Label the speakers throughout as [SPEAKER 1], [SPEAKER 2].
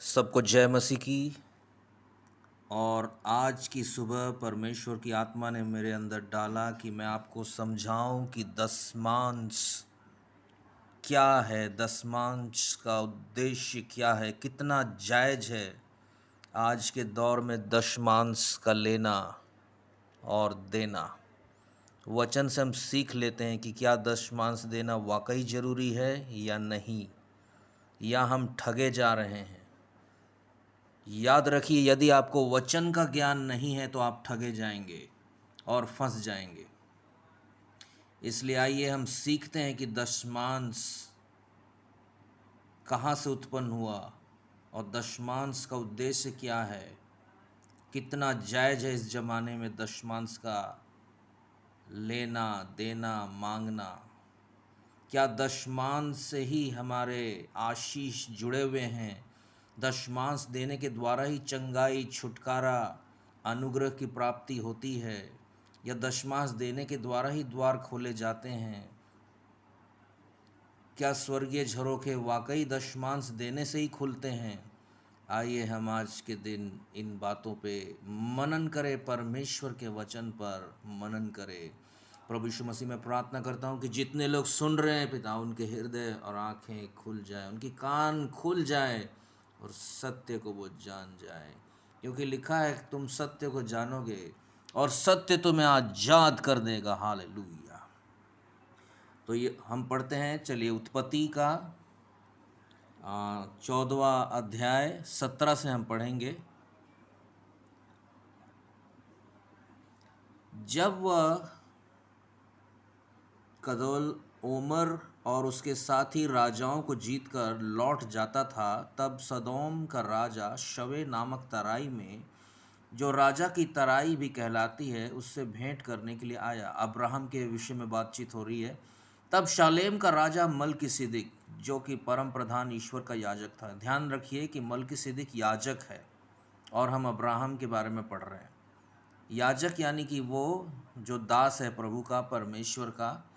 [SPEAKER 1] सबको जय मसीह की। और आज की सुबह परमेश्वर की आत्मा ने मेरे अंदर डाला कि मैं आपको समझाऊं कि दशमांश क्या है, दशमांश का उद्देश्य क्या है, कितना जायज है आज के दौर में दशमांश का लेना और देना। वचन से हम सीख लेते हैं कि क्या दशमांश देना वाकई ज़रूरी है या नहीं, या हम ठगे जा रहे हैं। याद रखिए, यदि आपको वचन का ज्ञान नहीं है तो आप ठगे जाएंगे और फंस जाएंगे। इसलिए आइए हम सीखते हैं कि दशमांश कहाँ से उत्पन्न हुआ और दशमांश का उद्देश्य क्या है, कितना जायज है इस जमाने में दशमांश का लेना, देना, मांगना। क्या दशमांश से ही हमारे आशीष जुड़े हुए हैं? दशमांश देने के द्वारा ही चंगाई, छुटकारा, अनुग्रह की प्राप्ति होती है, या दशमांश देने के द्वारा ही द्वार खोले जाते हैं? क्या स्वर्गीय झरोखे वाकई दशमांश देने से ही खुलते हैं? आइए हम आज के दिन इन बातों पे मनन करें, परमेश्वर के वचन पर मनन करें। प्रभु यीशु मसीह में प्रार्थना करता हूँ कि जितने लोग सुन रहे हैं पिता, उनके हृदय और आंखें खुल जाए, उनकी कान खुल जाए और सत्य को वो जान जाए, क्योंकि लिखा है कि तुम सत्य को जानोगे और सत्य तुम्हें आजाद कर देगा। हालेलुया। तो ये हम पढ़ते हैं, चलिए उत्पत्ति का 14वां अध्याय 17 से हम पढ़ेंगे। जब वह कदोल ओमर और उसके साथी राजाओं को जीतकर लौट जाता था, तब सदोम का राजा शवे नामक तराई में, जो राजा की तराई भी कहलाती है, उससे भेंट करने के लिए आया। अब्राहम के विषय में बातचीत हो रही है। तब शालेम का राजा मलकिसिदिक, जो कि परम प्रधान ईश्वर का याजक था। ध्यान रखिए कि मलकिसिदिक याजक है और हम अब्राहम के बारे में पढ़ रहे हैं। याजक यानी कि वो जो दास है प्रभु का, परमेश्वर का,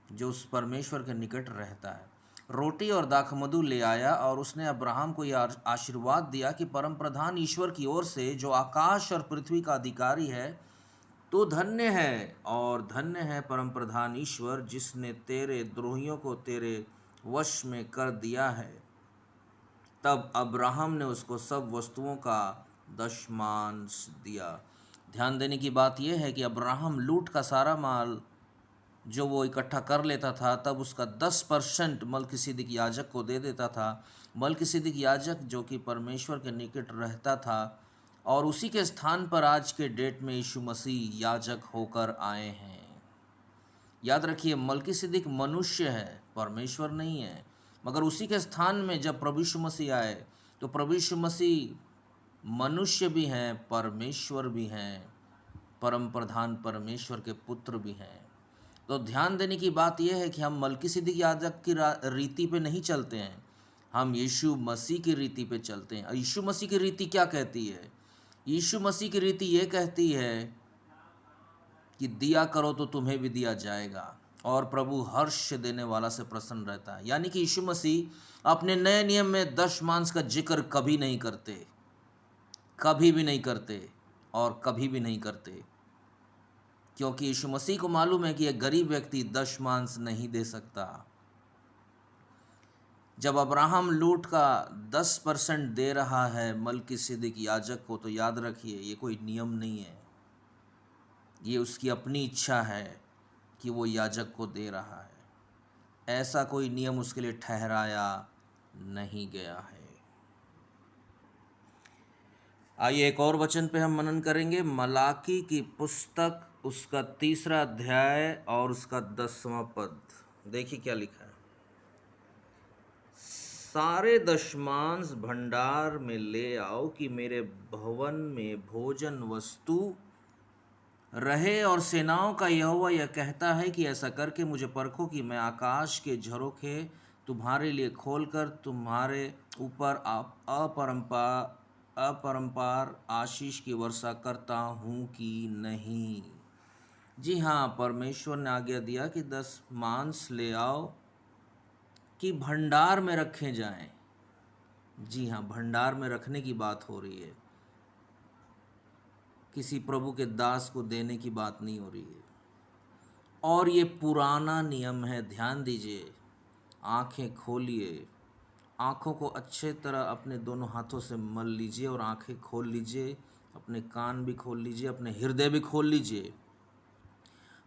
[SPEAKER 1] जो उस परमेश्वर के निकट रहता है। रोटी और दाखमधु ले आया और उसने अब्राहम को यह आशीर्वाद दिया कि परम प्रधान ईश्वर की ओर से, जो आकाश और पृथ्वी का अधिकारी है, तो धन्य है और धन्य है परम प्रधान ईश्वर, जिसने तेरे द्रोहियों को तेरे वश में कर दिया है। तब अब्राहम ने उसको सब वस्तुओं का दशमांश दिया। ध्यान देने की बात यह है कि अब्राहम लूट का सारा माल जो वो इकट्ठा कर लेता था, तब उसका 10% मलकिसिदिक याजक को दे देता था। मलकिसिदिक याजक जो कि परमेश्वर के निकट रहता था, और उसी के स्थान पर आज के डेट में यीशु मसीह याजक होकर आए हैं। याद रखिए, मलकिसिदिक मनुष्य है, परमेश्वर नहीं है। मगर उसी के स्थान में जब प्रभु यीशु मसीह आए, तो प्रभु यीशु मसीह मनुष्य भी हैं, परमेश्वर भी हैं, परम प्रधान परमेश्वर के पुत्र भी हैं। तो ध्यान देने की बात यह है कि हम मलकिसिदिक याजक की रीति पे नहीं चलते हैं, हम यीशु मसीह की रीति पे चलते हैं। यीशु मसीह की रीति क्या कहती है? यीशु मसीह की रीति ये कहती है कि दिया करो तो तुम्हें भी दिया जाएगा, और प्रभु हर्ष देने वाला से प्रसन्न रहता है। यानी कि यीशु मसीह अपने नए नियम में दशमांश का जिक्र कभी नहीं करते, कभी भी नहीं करते और कभी भी नहीं करते, क्योंकि यीशु मसीह को मालूम है कि एक गरीब व्यक्ति दशमांश नहीं दे सकता। जब अब्राहम लूट का 10% दे रहा है मलकिसिदिक याजक को, तो याद रखिए ये कोई नियम नहीं है, ये उसकी अपनी इच्छा है कि वो याजक को दे रहा है। ऐसा कोई नियम उसके लिए ठहराया नहीं गया है। आइए एक और वचन पे हम मनन करेंगे। मलाकी की पुस्तक, उसका 3रा अध्याय और उसका 10वां पद। देखिए क्या लिखा है। सारे दशमांश भंडार में ले आओ कि मेरे भवन में भोजन वस्तु रहे, और सेनाओं का यहोवा यह कहता है कि ऐसा करके मुझे परखो कि मैं आकाश के झरोखे तुम्हारे लिए खोलकर तुम्हारे ऊपर अपरंपार आशीष की वर्षा करता हूँ कि नहीं। जी हाँ, परमेश्वर ने आज्ञा दिया कि 10 मांस ले आओ कि भंडार में रखे जाएं। जी हाँ, भंडार में रखने की बात हो रही है, किसी प्रभु के दास को देने की बात नहीं हो रही है। और ये पुराना नियम है, ध्यान दीजिए। आंखें खोलिए, आंखों को अच्छे तरह अपने दोनों हाथों से मल लीजिए और आंखें खोल लीजिए, अपने कान भी खोल लीजिए, अपने हृदय भी खोल लीजिए।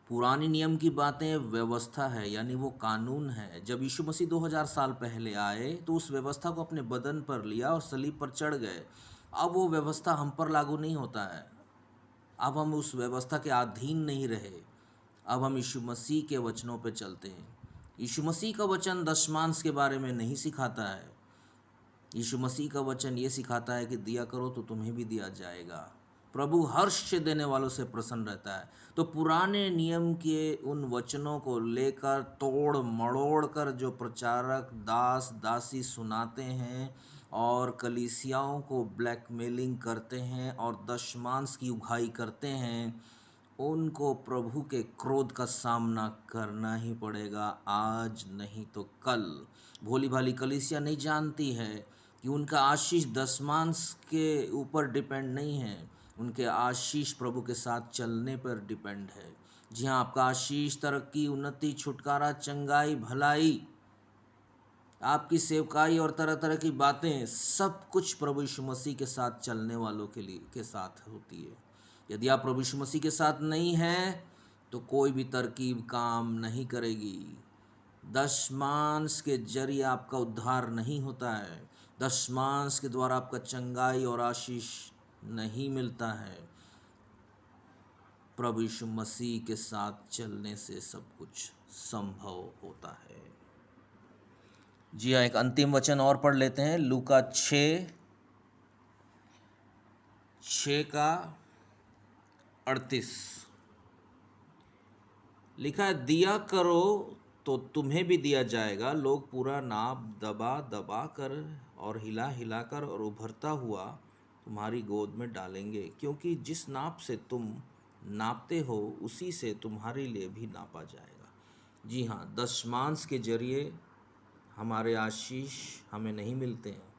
[SPEAKER 1] पुरानी नियम की बातें व्यवस्था है, यानी वो कानून है। जब यीशु मसीह 2000 साल पहले आए तो उस व्यवस्था को अपने बदन पर लिया और सलीब पर चढ़ गए। अब वो व्यवस्था हम पर लागू नहीं होता है। अब हम उस व्यवस्था के अधीन नहीं रहे। अब हम यीशु मसीह के वचनों पर चलते हैं। यीशु मसीह का वचन दशमांश के बारे में नहीं सिखाता है। यीशु मसीह का वचन ये सिखाता है कि दिया करो तो तुम्हें भी दिया जाएगा। प्रभु हर्ष से देने वालों से प्रसन्न रहता है। तो पुराने नियम के उन वचनों को लेकर तोड़ मड़ोड़ कर जो प्रचारक दास दासी सुनाते हैं और कलीसियाओं को ब्लैकमेलिंग करते हैं और दशमांश की उगाही करते हैं, उनको प्रभु के क्रोध का सामना करना ही पड़ेगा, आज नहीं तो कल। भोली भाली कलीसिया नहीं जानती है कि उनका आशीष दशमांश के ऊपर डिपेंड नहीं है, उनके आशीष प्रभु के साथ चलने पर डिपेंड है। जी हाँ, आपका आशीष, तरक्की, उन्नति, छुटकारा, चंगाई, भलाई, आपकी सेवकाई और तरह तरह की बातें, सब कुछ प्रभु यीशु मसीह के साथ चलने वालों के साथ होती है। यदि आप प्रभु यीशु मसीह के साथ नहीं हैं तो कोई भी तरकीब काम नहीं करेगी। दशमांश के जरिए आपका उद्धार नहीं होता है। दशमांश के द्वारा आपका चंगाई और आशीष नहीं मिलता है। प्रभु यीशु मसीह के साथ चलने से सब कुछ संभव होता है। जी हाँ, एक अंतिम वचन और पढ़ लेते हैं। लूका 6 का 38 लिखा है, दिया करो तो तुम्हें भी दिया जाएगा, लोग पूरा नाप दबा दबा कर और हिला हिला कर और उभरता हुआ तुम्हारी गोद में डालेंगे, क्योंकि जिस नाप से तुम नापते हो उसी से तुम्हारे लिए भी नापा जाएगा। जी हाँ, दशमांश के जरिए हमारे आशीष हमें नहीं मिलते हैं।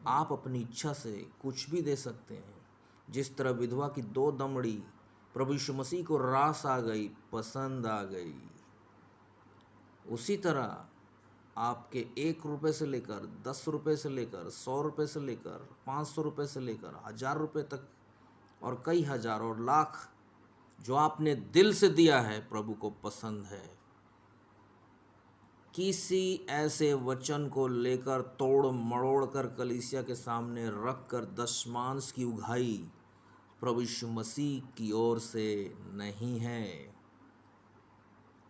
[SPEAKER 1] आप अपनी इच्छा से कुछ भी दे सकते हैं। जिस तरह विधवा की 2 दमड़ी प्रभु यीशु मसीह को रास आ गई, पसंद आ गई, उसी तरह आपके 1 रुपये से लेकर 10 रुपये से लेकर 100 रुपये से लेकर 500 रुपये से लेकर 1000 रुपये तक और कई हजार और लाख जो आपने दिल से दिया है, प्रभु को पसंद है। किसी ऐसे वचन को लेकर तोड़ मड़ोड़ कर कलीसिया के सामने रख कर दशमांश की उगाही प्रभु यीशु मसीह की ओर से नहीं है।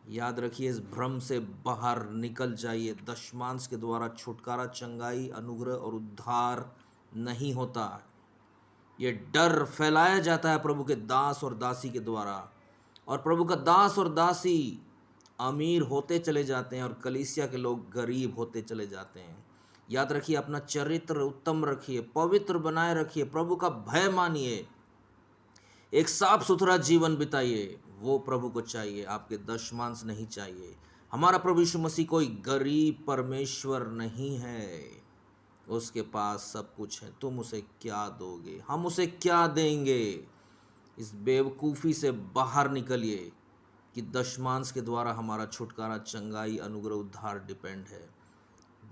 [SPEAKER 1] याद रखिए, इस भ्रम से बाहर निकल जाइए। दशमांश के द्वारा छुटकारा, चंगाई, अनुग्रह और उद्धार नहीं होता। ये डर फैलाया जाता है प्रभु के दास और दासी के द्वारा, और प्रभु का दास और दासी अमीर होते चले जाते हैं और कलीसिया के लोग गरीब होते चले जाते हैं। याद रखिए, अपना चरित्र उत्तम रखिए, पवित्र बनाए रखिए, प्रभु का भय मानिए, एक साफ सुथरा जीवन बिताइए। वो प्रभु को चाहिए, आपके दशमांश नहीं चाहिए। हमारा प्रभु यीशु मसीह कोई गरीब परमेश्वर नहीं है, उसके पास सब कुछ है। तुम उसे क्या दोगे, हम उसे क्या देंगे? इस बेवकूफ़ी से बाहर निकलिए कि दशमांश के द्वारा हमारा छुटकारा, चंगाई, अनुग्रह, उद्धार डिपेंड है।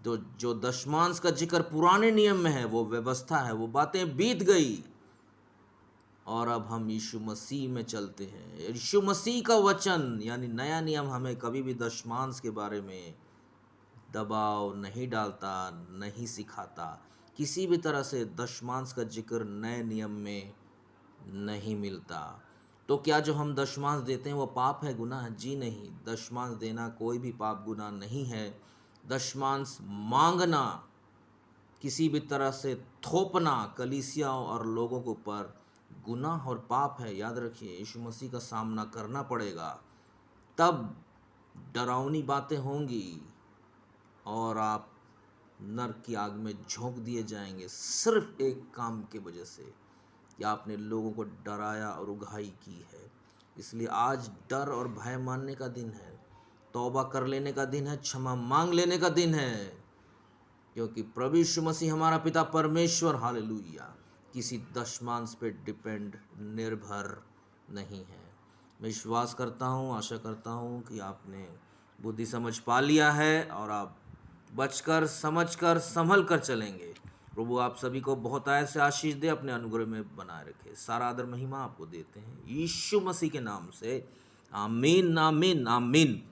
[SPEAKER 1] तो जो दशमांश का जिक्र पुराने नियम में है वो व्यवस्था है, वो बातें बीत गई और अब हम यीशु मसीह में चलते हैं। यीशु मसीह का वचन यानी नया नियम हमें कभी भी दशमांश के बारे में दबाव नहीं डालता, नहीं सिखाता। किसी भी तरह से दशमांश का जिक्र नए नियम में नहीं मिलता। तो क्या जो हम दशमांश देते हैं वो पाप है, गुनाह है? जी नहीं, दशमांश देना कोई भी पाप गुनाह नहीं है। दशमांश मांगना, किसी भी तरह से थोपना कलीसियाओं और लोगों के ऊपर गुनाह और पाप है। याद रखिए, यीशु मसीह का सामना करना पड़ेगा, तब डरावनी बातें होंगी और आप नरक की आग में झोंक दिए जाएंगे, सिर्फ एक काम की वजह से कि आपने लोगों को डराया और उगाही की है। इसलिए आज डर और भय मानने का दिन है, तौबा कर लेने का दिन है, क्षमा मांग लेने का दिन है, क्योंकि प्रभु यीशु मसीह हमारा पिता परमेश्वर, हालेलुया, किसी दशमांश पे डिपेंड, निर्भर नहीं है। मैं विश्वास करता हूँ, आशा करता हूँ कि आपने बुद्धि समझ पा लिया है और आप बचकर, समझकर, संभल कर चलेंगे। प्रभु आप सभी को बहुत आय से आशीष दे, अपने अनुग्रह में बनाए रखे। सारा आदर महिमा आपको देते हैं यीशु मसीह के नाम से, आमीन, आमीन, आमीन।